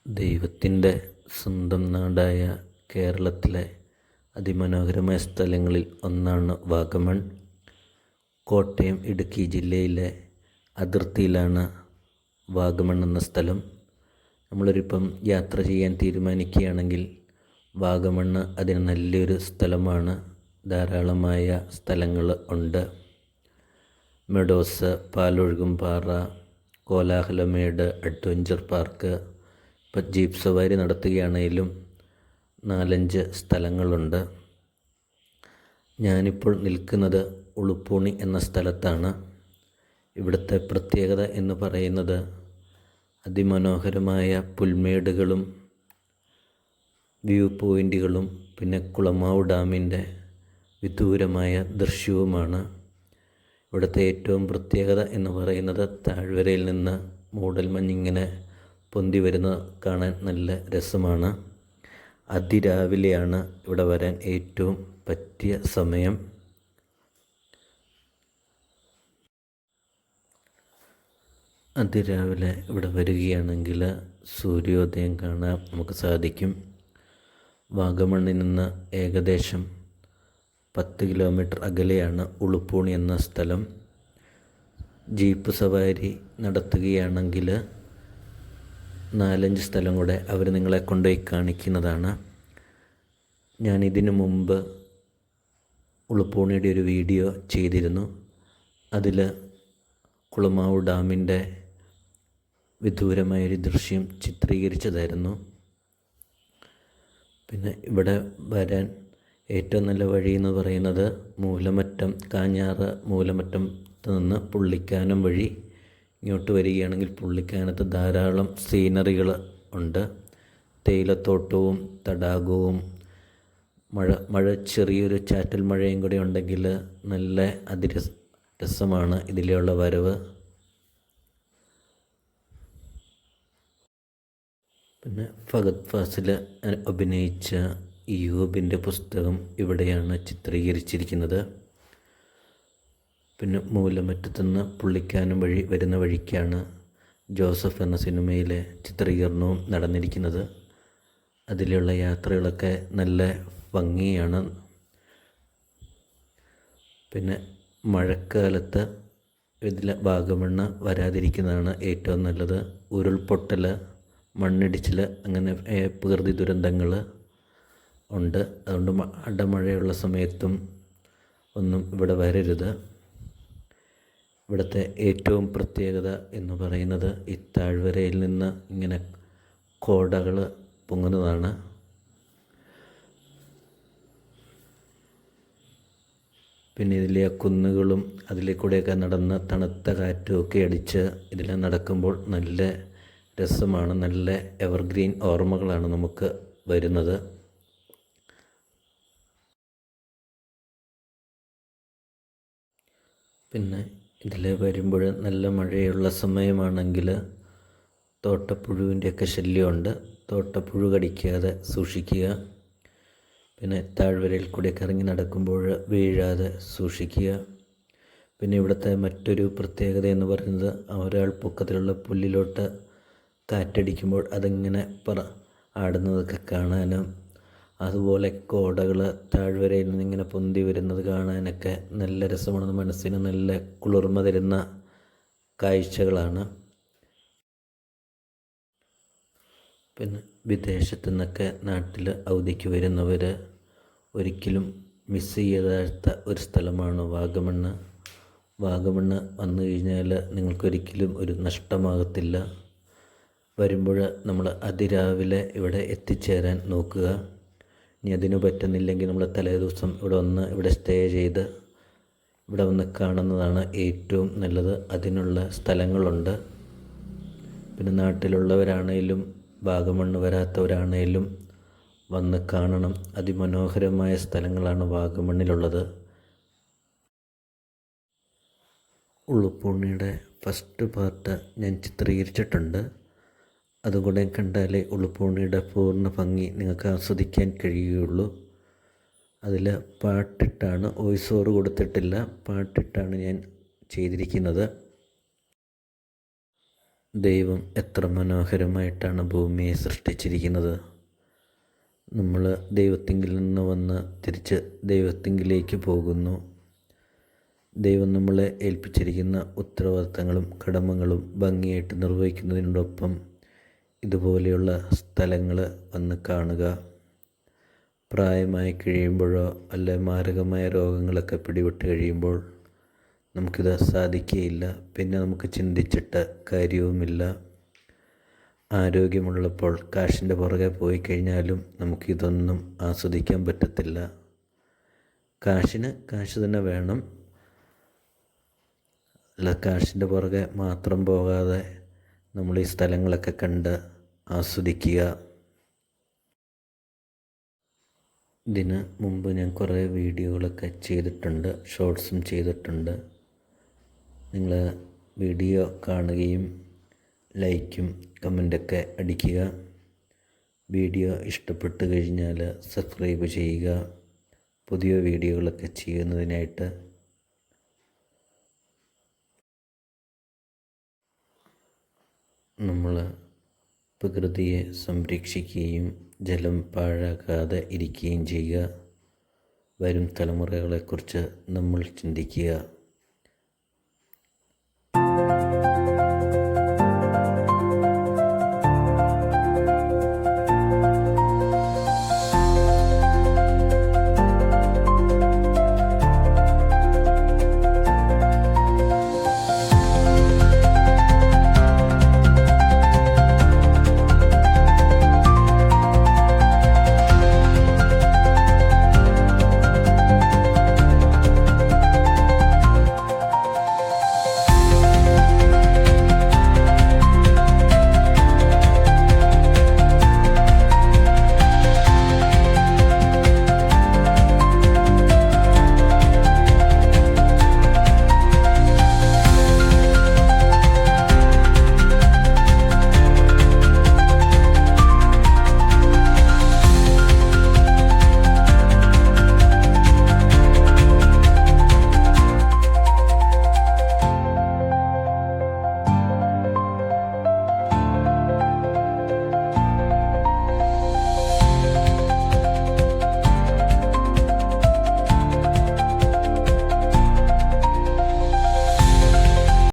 ദൈവത്തിൻ്റെ സ്വന്തം നാടായ കേരളത്തിലെ അതിമനോഹരമായ സ്ഥലങ്ങളിൽ ഒന്നാണ് വാഗമൺ. കോട്ടയം ഇടുക്കി ജില്ലയിലെ അതിർത്തിയിലാണ് വാഗമൺ എന്ന സ്ഥലം. നമ്മളൊരിപ്പം യാത്ര ചെയ്യാൻ തീരുമാനിക്കുകയാണെങ്കിൽ വാഗമണ്ണ് അതിന് നല്ലൊരു സ്ഥലമാണ്. ധാരാളമായ സ്ഥലങ്ങൾ ഉണ്ട്. മെഡോസ്, പാലൊഴുകും പാറ, കോലാഹലമേട്, അഡ്വഞ്ചർ പാർക്ക്. ഇപ്പം ജീപ്പ് സവാരി നടത്തുകയാണെങ്കിലും 4-5 സ്ഥലങ്ങളുണ്ട്. ഞാനിപ്പോൾ നിൽക്കുന്നത് ഉളുപ്പൂണി എന്ന സ്ഥലത്താണ്. ഇവിടുത്തെ പ്രത്യേകത എന്ന് പറയുന്നത് അതിമനോഹരമായ പുൽമേടുകളും വ്യൂ പോയിൻറ്റുകളും പിന്നെ കുളമാവ് ഡാമിൻ്റെ വിദൂരമായ ദൃശ്യവുമാണ്. ഇവിടുത്തെ ഏറ്റവും പ്രത്യേകത എന്ന് പറയുന്നത് താഴ്വരയിൽ നിന്ന് മൂടൽമഞ്ഞിങ്ങനെ പൊന്തി വരുന്നത് കാണാൻ നല്ല രസമാണ്. അതിരാവിലെയാണ് ഇവിടെ വരാൻ ഏറ്റവും പറ്റിയ സമയം. അതിരാവിലെ ഇവിടെ വരികയാണെങ്കിൽ സൂര്യോദയം കാണാൻ നമുക്ക് സാധിക്കും. വാഗമണ്ണിൽ നിന്ന് ഏകദേശം 10 കിലോമീറ്റർ അകലെയാണ് ഉളുപ്പൂണി എന്ന സ്ഥലം. ജീപ്പ് സവാരി നടത്തുകയാണെങ്കിൽ 4-5 സ്ഥലം കൂടെ അവർ നിങ്ങളെ കൊണ്ടുപോയി കാണിക്കുന്നതാണ്. ഞാൻ ഇതിനു മുമ്പ് ഉളുപ്പൂണിയുടെ ഒരു വീഡിയോ ചെയ്തിരുന്നു. അതിൽ കുളമാവ് ഡാമിൻ്റെ വിദൂരമായൊരു ദൃശ്യം ചിത്രീകരിച്ചതായിരുന്നു. പിന്നെ ഇവിടെ വരാൻ ഏറ്റവും നല്ല വഴി എന്ന് പറയുന്നത് മൂലമറ്റം, കാഞ്ഞാറ് മൂലമറ്റത്ത് നിന്ന് പുള്ളിക്കാനം വഴി ഇങ്ങോട്ട് വരികയാണെങ്കിൽ പുള്ളിക്കാനത്ത് ധാരാളം സീനറികൾ ഉണ്ട്. തേയിലത്തോട്ടവും തടാകവും മഴ ചെറിയൊരു ചാറ്റൽ മഴയും കൂടി ഉണ്ടെങ്കിൽ നല്ല രസമാണ് ഇതിലുള്ള വരവ്. പിന്നെ ഫഹദ് ഫാസിൽ അഭിനയിച്ച യൂബിൻ്റെ പുസ്തകം ഇവിടെയാണ് ചിത്രീകരിച്ചിരിക്കുന്നത്. പിന്നെ മൂലമറ്റത്തുനിന്ന് പുള്ളിക്കാനം വഴി വരുന്ന വഴിക്കാണ് ജോസഫ് എന്ന സിനിമയിലെ ചിത്രീകരണവും നടന്നിരിക്കുന്നത്. അതിലുള്ള യാത്രകളൊക്കെ നല്ല ഭംഗിയാണ്. പിന്നെ മഴക്കാലത്ത് ഇതിൽ വാഗമണ്ണ് വരാതിരിക്കുന്നതാണ് ഏറ്റവും നല്ലത്. ഉരുൾപൊട്ടൽ, മണ്ണിടിച്ചിൽ, അങ്ങനെ പ്രകൃതി ദുരന്തങ്ങൾ ഉണ്ട്. അതുകൊണ്ട് അടമഴയുള്ള സമയത്തും ഒന്നും ഇവിടെ വരരുത്. ഇവിടുത്തെ ഏറ്റവും പ്രത്യേകത എന്ന് പറയുന്നത് ഈ താഴ്വരയിൽ നിന്ന് ഇങ്ങനെ കോടകൾ പൊങ്ങുന്നതാണ്. പിന്നെ ഇതിലെ കുന്നുകളും അതിലേക്കൂടെയൊക്കെ നടന്ന് തണുത്ത കാറ്റുമൊക്കെ അടിച്ച് ഇതിൽ നടക്കുമ്പോൾ നല്ല രസമാണ്. നല്ല എവർഗ്രീൻ ഓർമ്മകളാണ് നമുക്ക് വരുന്നത്. പിന്നെ ഇതിൽ വരുമ്പോൾ നല്ല മഴയുള്ള സമയമാണെങ്കിൽ തോട്ടപ്പുഴുവിൻ്റെയൊക്കെ ശല്യമുണ്ട്. തോട്ടപ്പുഴു കടിക്കാതെ സൂക്ഷിക്കുക. പിന്നെ താഴ്വരയിൽ കൂടെയൊക്കെ ഇറങ്ങി നടക്കുമ്പോൾ വീഴാതെ സൂക്ഷിക്കുക. പിന്നെ ഇവിടുത്തെ മറ്റൊരു പ്രത്യേകത എന്ന് പറയുന്നത് ഒരാൾ പൊക്കത്തിലുള്ള പുല്ലിലോട്ട് കാറ്റടിക്കുമ്പോൾ അതിങ്ങനെ ആടുന്നതൊക്കെ കാണാനും, അതുപോലെ കോടകൾ താഴ്വരയിൽ നിന്നിങ്ങനെ പൊന്തി വരുന്നത് കാണാനൊക്കെ നല്ല രസമാണ്. മനസ്സിന് നല്ല കുളിർമ തരുന്ന കാഴ്ചകളാണ്. പിന്നെ വിദേശത്തു നിന്നൊക്കെ നാട്ടിൽ അവധിക്ക് വരുന്നവർ ഒരിക്കലും മിസ് ചെയ്യാത്ത ഒരു സ്ഥലമാണ് വാഗമണ്ണ്. വാഗമണ്ണ് വന്നു കഴിഞ്ഞാൽ നിങ്ങൾക്കൊരിക്കലും ഒരു നഷ്ടമാകത്തില്ല. വരുമ്പോൾ നമ്മൾ അതിരാവിലെ ഇവിടെ എത്തിച്ചേരാൻ നോക്കുക. ഇനി അതിന് പറ്റുന്നില്ലെങ്കിൽ നമ്മൾ തലേദിവസം ഇവിടെ സ്റ്റേ ചെയ്ത് ഇവിടെ വന്ന് കാണുന്നതാണ് ഏറ്റവും നല്ലത്. അതിനുള്ള സ്ഥലങ്ങളുണ്ട്. പിന്നെ നാട്ടിലുള്ളവരാണേലും വാഗമണ്ണ് വരാത്തവരാണേലും വന്ന് കാണണം. അതിമനോഹരമായ സ്ഥലങ്ങളാണ് വാഗമണ്ണിലുള്ളത്. ഉളുപ്പൂണിയുടെ ഫസ്റ്റ് പാർട്ട് ഞാൻ ചിത്രീകരിച്ചിട്ടുണ്ട്. അതുകൂടെ കണ്ടാലേ ഉളുപ്പൂണിയുടെ പൂർണ്ണ ഭംഗി നിങ്ങൾക്ക് ആസ്വദിക്കാൻ കഴിയുകയുള്ളൂ. അതിൽ പാട്ടിട്ടാണ്, വോയിസ് ഓവർ കൊടുത്തിട്ടില്ല, പാട്ടിട്ടാണ് ഞാൻ ചെയ്തിരിക്കുന്നത്. ദൈവം എത്ര മനോഹരമായിട്ടാണ് ഭൂമിയെ സൃഷ്ടിച്ചിരിക്കുന്നത്. നമ്മൾ ദൈവത്തിങ്കിൽ നിന്ന് വന്ന് തിരിച്ച് ദൈവത്തിങ്കിലേക്ക് പോകുന്നു. ദൈവം നമ്മളെ ഏൽപ്പിച്ചിരിക്കുന്ന ഉത്തരവാദിത്തങ്ങളും കടമകളും ഭംഗിയായിട്ട് നിർവഹിക്കുന്നതിനോടൊപ്പം ഇതുപോലെയുള്ള സ്ഥലങ്ങൾ വന്ന് കാണുക. പ്രായമായി കഴിയുമ്പോഴോ അല്ല മാരകമായ രോഗങ്ങളൊക്കെ പിടിപെട്ട് കഴിയുമ്പോൾ നമുക്കിത് സാധിക്കുകയില്ല. പിന്നെ നമുക്ക് ചിന്തിച്ചിട്ട് കാര്യവുമില്ല. ആരോഗ്യമുള്ളപ്പോൾ കാശിൻ്റെ പുറകെ പോയി കഴിഞ്ഞാലും നമുക്കിതൊന്നും ആസ്വദിക്കാൻ പറ്റത്തില്ല. കാശിന് കാശ് തന്നെ വേണം. അല്ല, കാശിൻ്റെ പുറകെ മാത്രം പോകാതെ നമ്മൾ ഈ സ്ഥലങ്ങളൊക്കെ കണ്ട് ആസ്വദിക്കുക. ഇതിന് മുമ്പ് ഞാൻ കുറേ വീഡിയോകളൊക്കെ ചെയ്തിട്ടുണ്ട്, ഷോർട്സും ചെയ്തിട്ടുണ്ട്. നിങ്ങൾ വീഡിയോ കാണുകയും ലൈക്കും കമൻ്റൊക്കെ അടിക്കുക. വീഡിയോ ഇഷ്ടപ്പെട്ട് കഴിഞ്ഞാൽ സബ്സ്ക്രൈബ് ചെയ്യുക, പുതിയ വീഡിയോകളൊക്കെ ചെയ്യുന്നതിനായിട്ട്. നമ്മൾ പ്രകൃതിയെ സംരക്ഷിക്കുകയും ജലം പാഴാക്കാതെ ഇരിക്കുകയും ചെയ്യുക. വരും തലമുറകളെക്കുറിച്ച് നമ്മൾ ചിന്തിക്കുക.